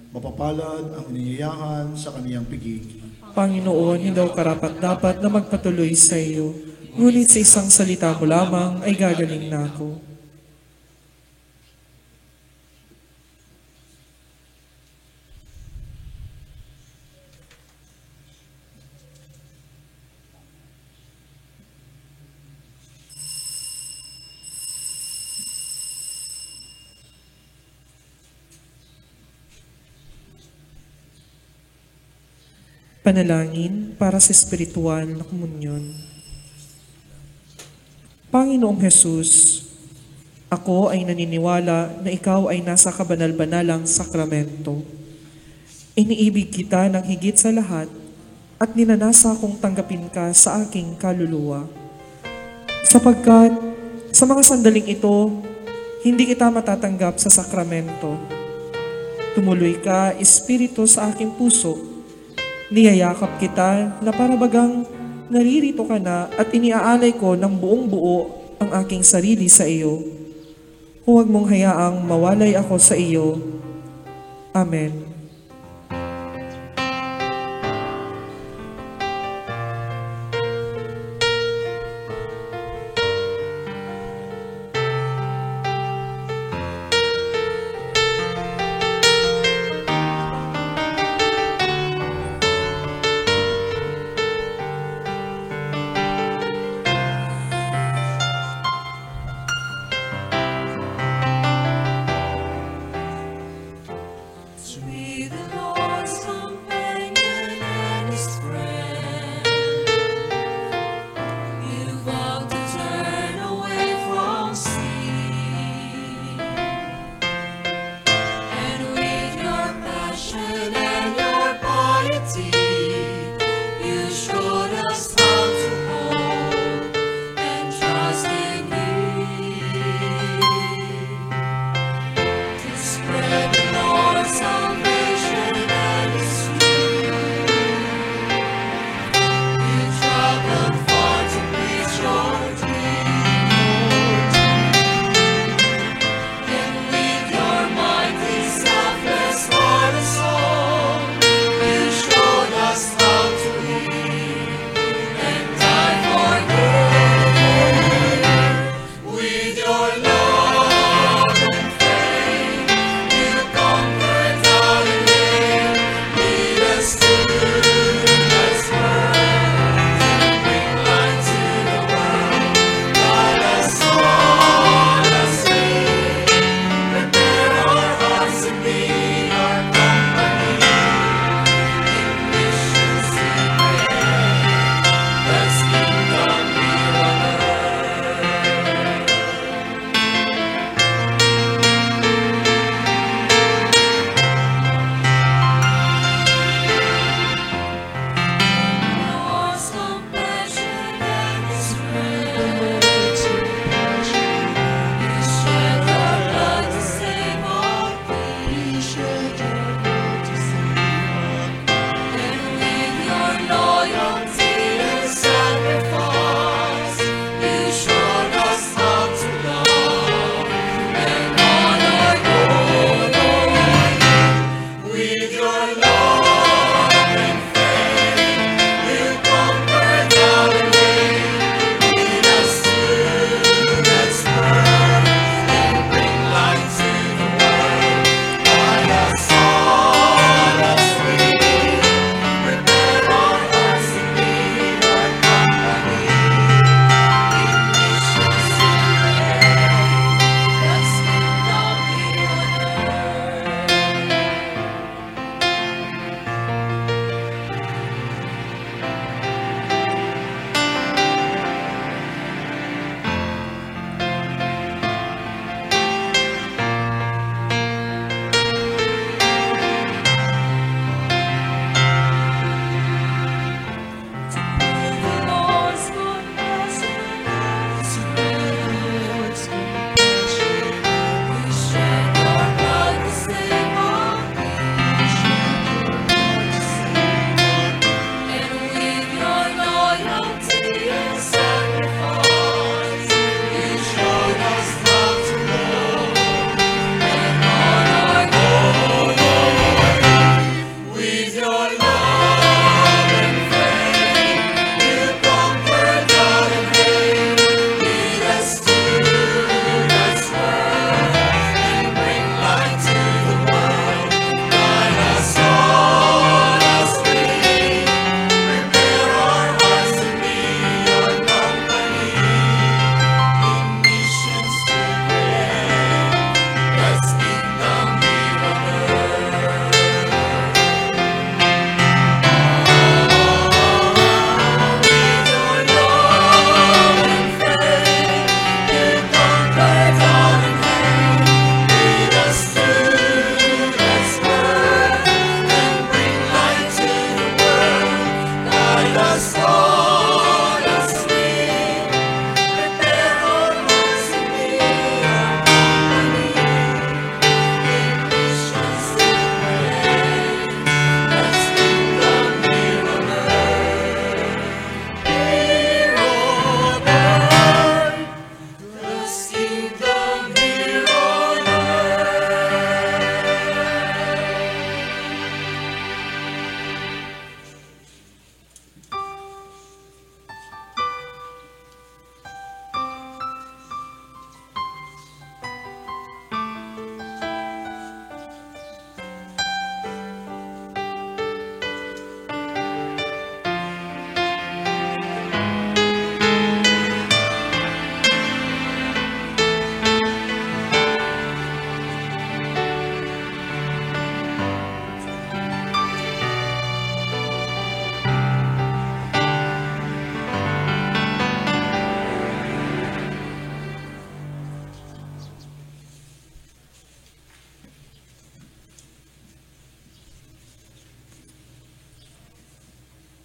Mapapalad ang iniyayahan sa kaniyang piging. Panginoon, hindi ako karapat-dapat na magpatuloy sa iyo, ngunit sa isang salita mo lamang ay gagaling na ako. Panalangin para sa espiritual na komunyon. Panginoong Hesus, ako ay naniniwala na ikaw ay nasa kabanal-banalang sakramento. Iniibig kita ng higit sa lahat at ninanasa kong tanggapin ka sa aking kaluluwa. Sapagkat sa mga sandaling ito, hindi kita matatanggap sa sakramento. Tumuloy ka, Espiritu, sa aking puso. Niyayakap kita na parabagang naririto ka na at iniaalay ko ng buong buo ang aking sarili sa iyo. Huwag mong hayaang mawalay ako sa iyo. Amen.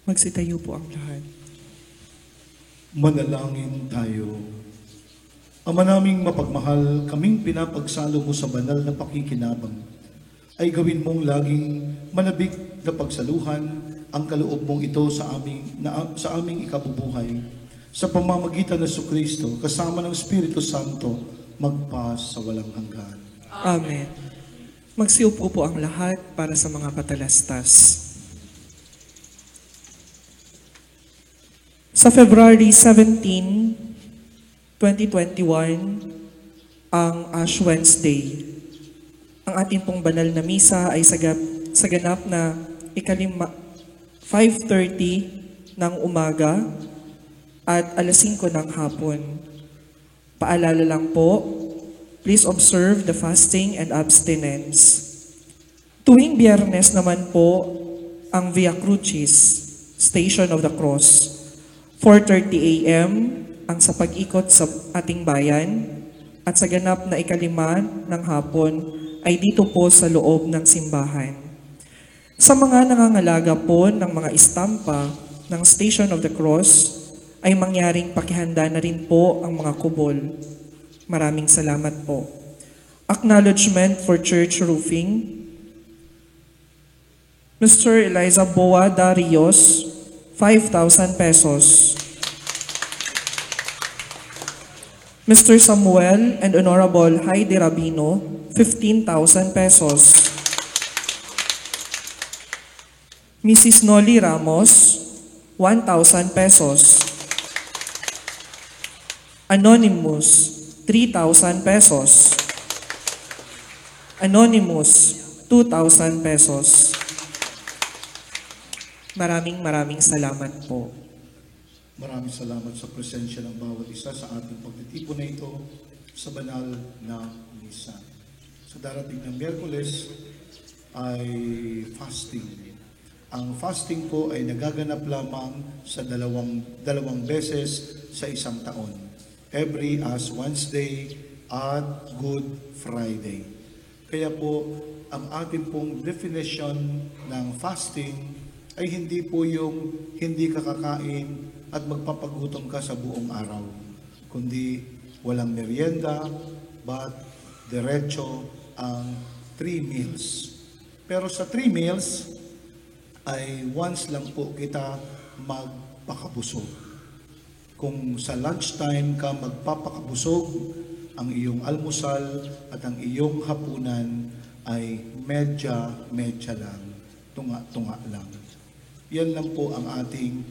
Magsitayo po ang lahat. Manalangin tayo. Ama naming mapagmahal, kaming pinapagsalo mo sa banal na pakikinabang, ay gawin mong laging manabik na pagsaluhan ang kaloob mong ito sa aming ikabubuhay. Sa pamamagitan ng Kristo, kasama ng Espiritu Santo, magpa sa walang hanggan. Amen. Magsiupo po ang lahat para sa mga patalastas. Sa February 17, 2021, ang Ash Wednesday. Ang ating pong banal na misa ay saganap na 5:30 ng umaga at 5:00 ng hapon. Paalala lang po, please observe the fasting and abstinence. Tuwing Biyernes naman po ang Via Crucis, Station of the Cross. 4:30 a.m. ang sa pag-ikot sa ating bayan at sa ganap na 5:00 ng hapon ay dito po sa loob ng simbahan. Sa mga nangangalaga po ng mga istampa ng Station of the Cross ay mangyaring pakihanda na rin po ang mga kubol. Maraming salamat po. Acknowledgement for church roofing. Mr. Eliza Boa Darios, 5,000 pesos. Mr. Samuel and Honorable Heidi Rabino, 15,000 pesos. Mrs. Noli Ramos, 1,000 pesos. Anonymous, 3,000 pesos. Anonymous, 2,000 pesos. Maraming salamat po. Maraming salamat sa presensya ng bawat isa sa ating pagtitipon na ito sa banal na misa. Sa darating ng Miyerkules ay fasting. Ang fasting po ay nagaganap lamang sa dalawang beses sa isang taon. Every Ash Wednesday at Good Friday. Kaya po, ang ating pong definition ng fasting ay hindi po yung hindi ka kakain at magpapagutom ka sa buong araw, kundi walang merienda, but diretso ang 3 meals. Pero sa 3 meals, ay once lang po kita magpakabusog. Kung sa lunchtime ka magpapakabusog, ang iyong almusal at ang iyong hapunan ay medya lang, tunga lang. Yan lang po ang ating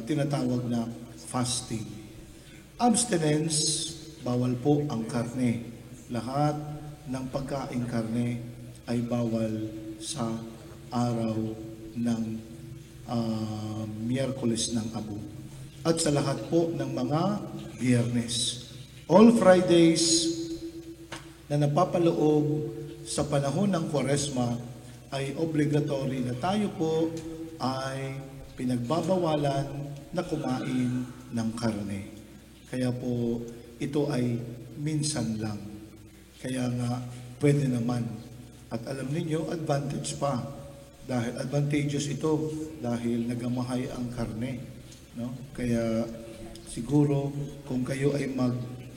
tinatawag na fasting. Abstinence, bawal po ang karne. Lahat ng pagkain karne ay bawal sa araw ng Miyerkules ng Abu. At sa lahat po ng mga Biyernes. All Fridays na napapaloob sa panahon ng Kwaresma ay obligatory na tayo po ay pinagbabawalan na kumain ng karne. Kaya po ito ay minsan lang. Kaya nga pwede naman. At alam ninyo, advantage pa. Dahil advantageous ito dahil nagamahay ang karne. No? Kaya siguro kung kayo ay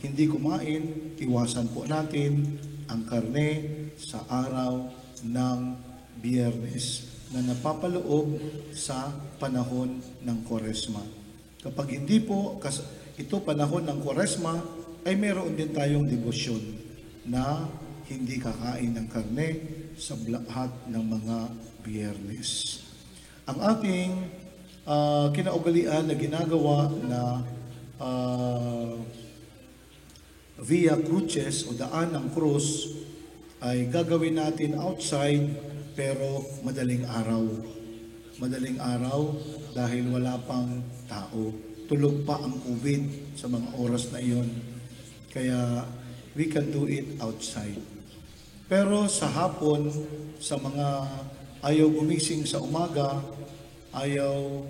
hindi kumain, iwasan po natin ang karne sa araw ng Biyernes na napapaloob sa panahon ng Kwaresma. Kapag hindi po ito panahon ng Kwaresma, ay meron din tayong debosyon na hindi kakain ng karne sa lahat ng mga Biyernes. Ang ating kinaugalian na ginagawa na Via Crucis o daan ng krus ay gagawin natin outside pero madaling araw. Madaling araw dahil wala pang tao. Tulog pa ang COVID sa mga oras na iyon. Kaya we can do it outside. Pero sa hapon, sa mga ayaw gumising sa umaga, ayaw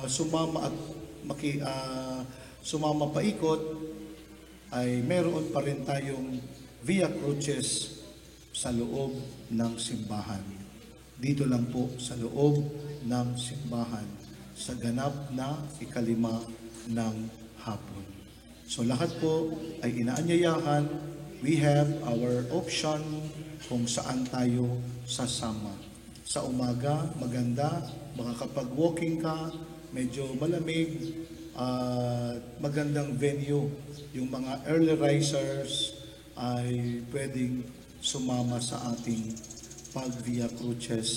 sumama at sumama paikot, ay meron pa rin tayong Via Crucis sa loob ng simbahan. dito lang po sa loob ng simbahan sa ganap na 5 ng hapon. So lahat po ay inaanyayahan. We have our option kung saan tayo sasama. Sa umaga, maganda, makakapag-walking ka, medyo malamig, magandang venue. Yung mga early risers ay pwedeng sumama sa ating pag-Via Cruces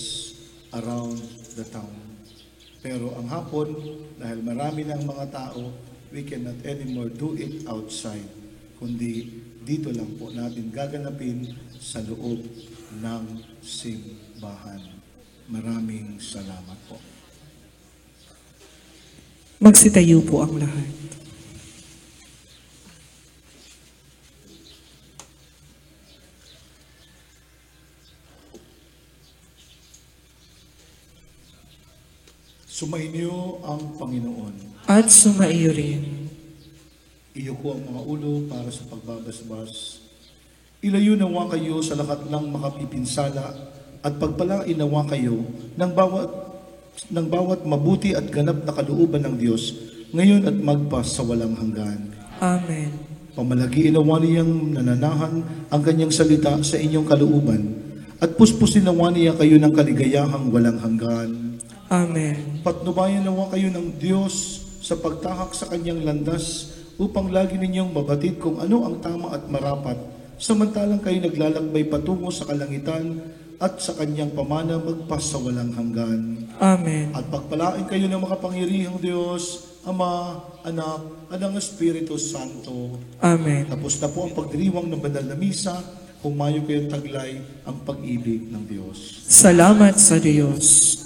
around the town. Pero ang hapon, dahil marami ng mga tao, we cannot anymore do it outside, kundi dito lang po natin gaganapin sa loob ng simbahan. Maraming salamat po. Magsitayo po ang lahat. Sumainyo ang Panginoon. At sumaiyo rin. Iyo ko ang mga ulo para sa pagbabasbas. Ilayo nawa kayo sa lahat ng makapipinsala at pagpalain nawa kayo ng bawat mabuti at ganap na kalooban ng Diyos ngayon at magpas sa walang hanggan. Amen. Pamalagiin nawa niyang nananahan ang kanyang salita sa inyong kalooban at puspusin nawa niya kayo ng kaligayahang walang hanggan. Amen. Patnubayan nawa kayo ng Diyos sa pagtahak sa kanyang landas upang lagi ninyong mabatid kung ano ang tama at marapat, samantalang kayo naglalakbay patungo sa kalangitan at sa kanyang pamana magpas sa walang hanggan. Amen. At pagpalain kayo ng makapangyarihang Diyos, Ama, Anak, at ang Espiritu Santo. Amen. Tapos na po ang pagdiriwang ng banal na misa, humayo kayong taglay ang pag-ibig ng Diyos. Salamat sa Diyos.